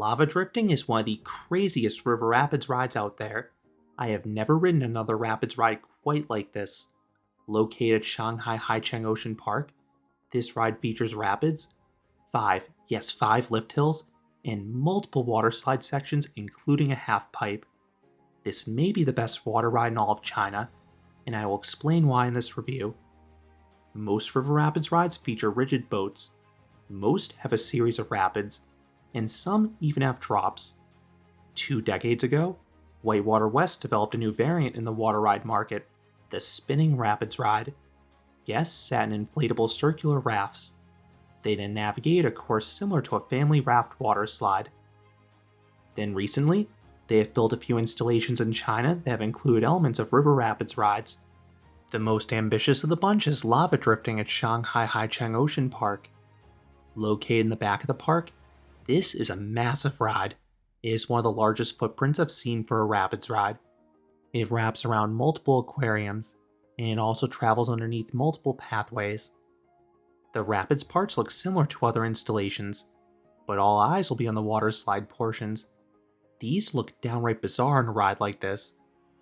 Lava drifting is one of the craziest river rapids rides out there. I have never ridden another rapids ride quite like this. Located at Shanghai Haichang Ocean Park, this ride features rapids, five lift hills, and multiple water slide sections including a half pipe. This may be the best water ride in all of China, and I will explain why in this review. Most river rapids rides feature rigid boats. Most have a series of rapids, and some even have drops. 2 decades ago, WhiteWater West developed a new variant in the water ride market, the spinning rapids ride. Guests sat in inflatable circular rafts. They then navigated a course similar to a family raft water slide. Then recently, they have built a few installations in China that have included elements of river rapids rides. The most ambitious of the bunch is lava drifting at Shanghai Haichang Ocean Park. Located in the back of the park, this is a massive ride. It is one of the largest footprints I've seen for a rapids ride. It wraps around multiple aquariums, and it also travels underneath multiple pathways. The rapids parts look similar to other installations, but all eyes will be on the water slide portions. These look downright bizarre on a ride like this,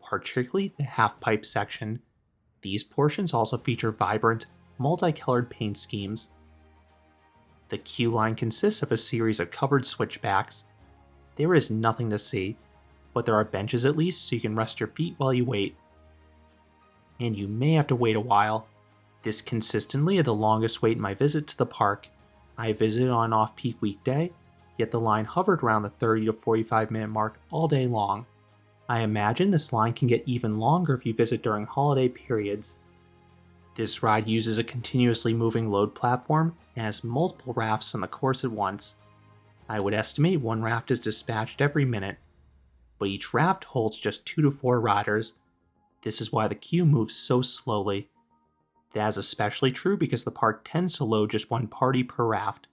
particularly the half-pipe section. These portions also feature vibrant, multicolored paint schemes. The queue line consists of a series of covered switchbacks. There is nothing to see, but there are benches at least so you can rest your feet while you wait. And you may have to wait a while. This consistently is the longest wait in my visit to the park. I visited on an off-peak weekday, yet the line hovered around the 30 to 45 minute mark all day long. I imagine this line can get even longer if you visit during holiday periods. This ride uses a continuously moving load platform and has multiple rafts on the course at once. I would estimate one raft is dispatched every minute, but each raft holds just 2 to 4 riders. This is why the queue moves so slowly. That is especially true because the park tends to load just one party per raft.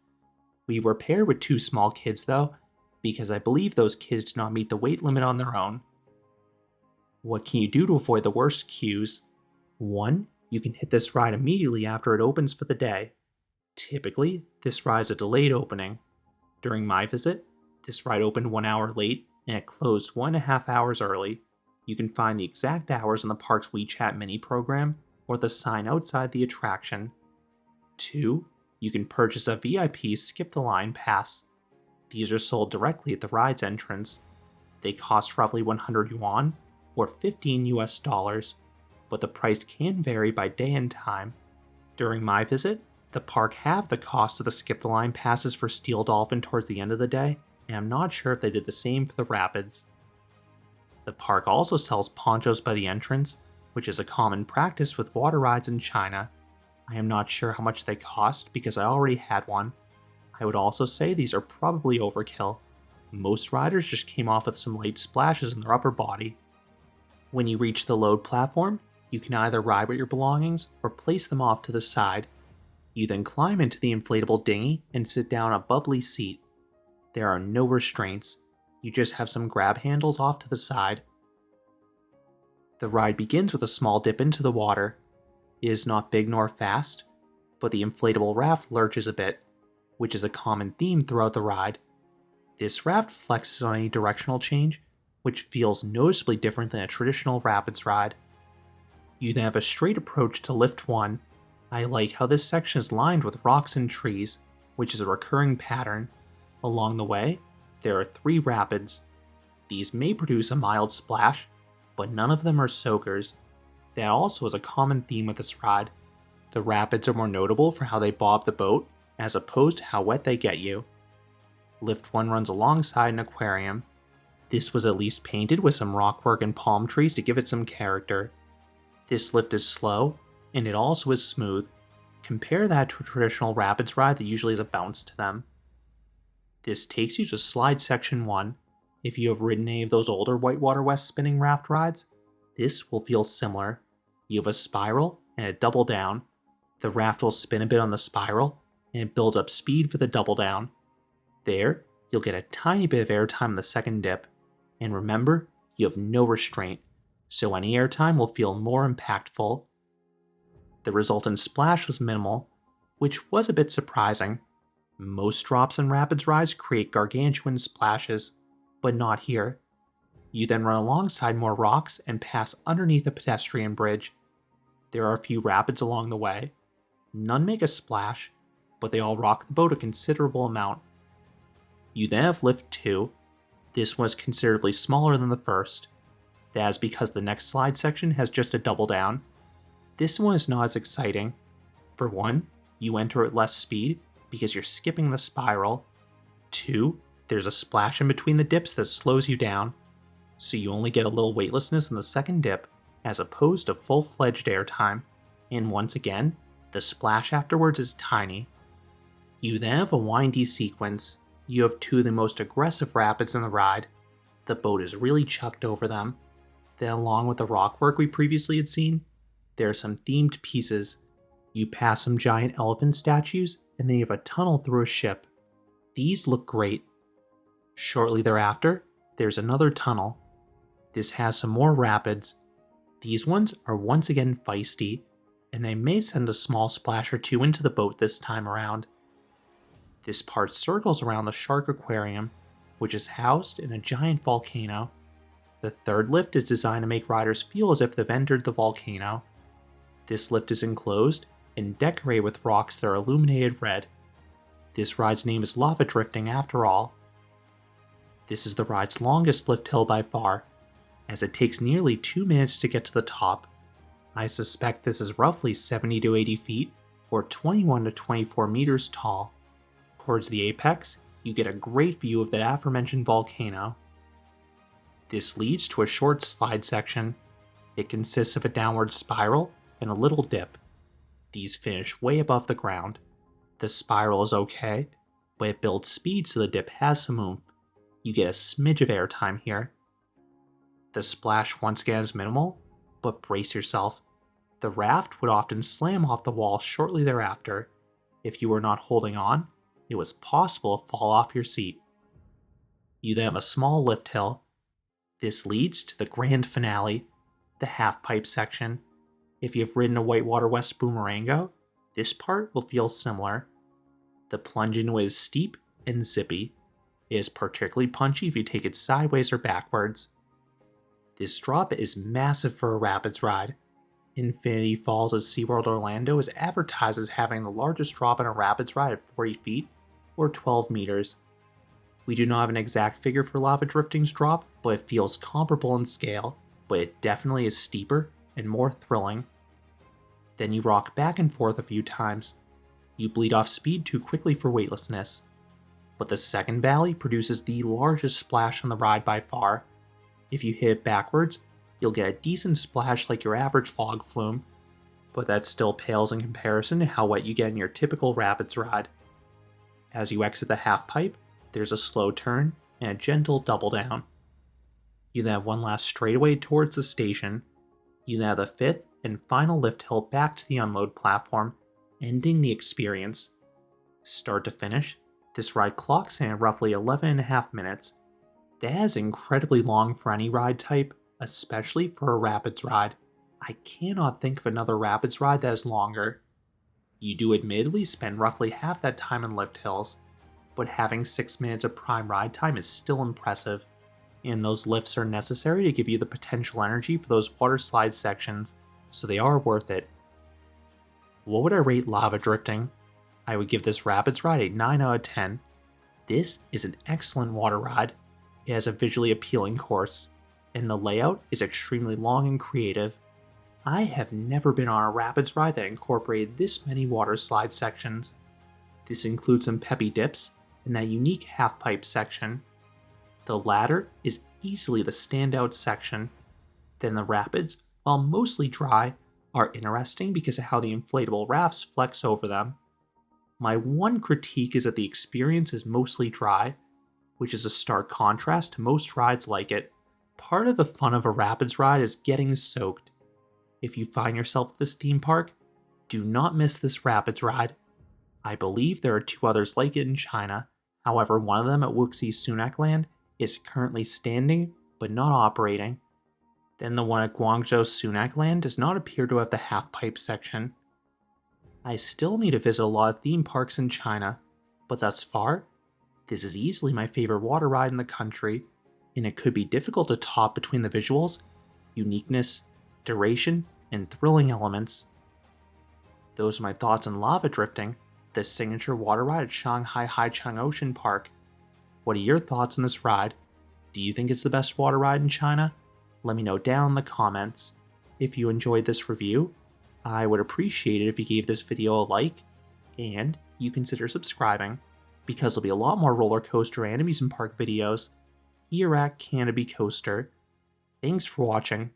We were paired with 2 small kids though, because I believe those kids did not meet the weight limit on their own. What can you do to avoid the worst queues? 1. You can hit this ride immediately after it opens for the day. Typically, this ride is a delayed opening. During my visit, this ride opened 1 hour late and it closed 1.5 hours early. You can find the exact hours on the park's WeChat mini program or the sign outside the attraction. 2. You can purchase a VIP skip the line pass. These are sold directly at the ride's entrance. They cost roughly 100 yuan or $15, but the price can vary by day and time. During my visit, the park halved the cost of the skip the line passes for Steel Dolphin towards the end of the day, and I'm not sure if they did the same for the rapids. The park also sells ponchos by the entrance, which is a common practice with water rides in China. I am not sure how much they cost because I already had one. I would also say these are probably overkill. Most riders just came off with some light splashes in their upper body. When you reach the load platform, you can either ride with your belongings or place them off to the side. You then climb into the inflatable dinghy and sit down on a bubbly seat. There are no restraints. You just have some grab handles off to the side. The ride begins with a small dip into the water. It is not big nor fast, but the inflatable raft lurches a bit, which is a common theme throughout the ride. This raft flexes on any directional change, which feels noticeably different than a traditional rapids ride. You then have a straight approach to Lift 1. I like how this section is lined with rocks and trees, which is a recurring pattern. Along the way, there are 3 rapids. These may produce a mild splash, but none of them are soakers. That also is a common theme with this ride. The rapids are more notable for how they bob the boat, as opposed to how wet they get you. Lift 1 runs alongside an aquarium. This was at least painted with some rockwork and palm trees to give it some character. This lift is slow, and it also is smooth. Compare that to a traditional rapids ride that usually has a bounce to them. This takes you to slide section 1. If you have ridden any of those older WhiteWater West spinning raft rides, this will feel similar. You have a spiral and a double down. The raft will spin a bit on the spiral, and it builds up speed for the double down. There, you'll get a tiny bit of airtime in the second dip. And remember, you have no restraint, so any airtime will feel more impactful. The resultant splash was minimal, which was a bit surprising. Most drops and rapids rides create gargantuan splashes, but not here. You then run alongside more rocks and pass underneath a pedestrian bridge. There are a few rapids along the way. None make a splash, but they all rock the boat a considerable amount. You then have Lift 2. This one is considerably smaller than the first. That is because the next slide section has just a double down. This one is not as exciting. For one, you enter at less speed because you're skipping the spiral. 2, there's a splash in between the dips that slows you down, so you only get a little weightlessness in the second dip as opposed to full-fledged airtime. And once again, the splash afterwards is tiny. You then have a windy sequence. You have 2 of the most aggressive rapids in the ride. The boat is really chucked over them. Then along with the rock work we previously had seen, there are some themed pieces. You pass some giant elephant statues, and then you have a tunnel through a ship. These look great. Shortly thereafter, there's another tunnel. This has some more rapids. These ones are once again feisty, and they may send a small splash or 2 into the boat this time around. This part circles around the shark aquarium, which is housed in a giant volcano. The third lift is designed to make riders feel as if they've entered the volcano. This lift is enclosed and decorated with rocks that are illuminated red. This ride's name is lava drifting after all. This is the ride's longest lift hill by far, as it takes nearly 2 minutes to get to the top. I suspect this is roughly 70 to 80 feet, or 21 to 24 meters tall. Towards the apex, you get a great view of the aforementioned volcano. This leads to a short slide section. It consists of a downward spiral and a little dip. These finish way above the ground. The spiral is okay, but it builds speed so the dip has some oomph. You get a smidge of airtime here. The splash once again is minimal, but brace yourself. The raft would often slam off the wall shortly thereafter. If you were not holding on, it was possible to fall off your seat. You then have a small lift hill. This leads to the grand finale, the Halfpipe section. If you've ridden a WhiteWater West Boomerango, this part will feel similar. The plunge into it is steep and zippy. It is particularly punchy if you take it sideways or backwards. This drop is massive for a rapids ride. Infinity Falls at SeaWorld Orlando is advertised as having the largest drop in a rapids ride at 40 feet, or 12 meters. We do not have an exact figure for lava drifting's drop, but it feels comparable in scale, but it definitely is steeper and more thrilling. Then you rock back and forth a few times. You bleed off speed too quickly for weightlessness. But the second valley produces the largest splash on the ride by far. If you hit it backwards, you'll get a decent splash like your average log flume, but that still pales in comparison to how wet you get in your typical rapids ride. As you exit the Halfpipe, there's a slow turn and a gentle double down. You then have one last straightaway towards the station. You then have the 5th and final lift hill back to the unload platform, ending the experience. Start to finish, this ride clocks in at roughly 11.5 minutes. That is incredibly long for any ride type, especially for a rapids ride. I cannot think of another rapids ride that is longer. You do admittedly spend roughly half that time in lift hills, but having 6 minutes of prime ride time is still impressive, and those lifts are necessary to give you the potential energy for those water slide sections, so they are worth it. What would I rate lava drifting? I would give this rapids ride a 9 out of 10. This is an excellent water ride. It has a visually appealing course, and the layout is extremely long and creative. I have never been on a rapids ride that incorporated this many water slide sections. This includes some peppy dips and that unique Halfpipe section. The latter is easily the standout section. Then the rapids, while mostly dry, are interesting because of how the inflatable rafts flex over them. My one critique is that the experience is mostly dry, which is a stark contrast to most rides like it. Part of the fun of a rapids ride is getting soaked. If you find yourself at this theme park, do not miss this rapids ride. I believe there are 2 others like it in China, however one of them at Wuxi Sunac Land is currently standing but not operating. Then the one at Guangzhou Sunac Land does not appear to have the Halfpipe section. I still need to visit a lot of theme parks in China. But thus far, this is easily my favorite water ride in the country, and it could be difficult to top between the visuals, uniqueness, duration, and thrilling elements. Those are my thoughts on lava drifting, the signature water ride at Shanghai Haichang Ocean Park. What are your thoughts on this ride? Do you think it's the best water ride in China? Let me know down in the comments. If you enjoyed this review, I would appreciate it if you gave this video a like, and you consider subscribing, because there'll be a lot more roller coaster and amusement park videos here at Canopy Coaster. Thanks for watching,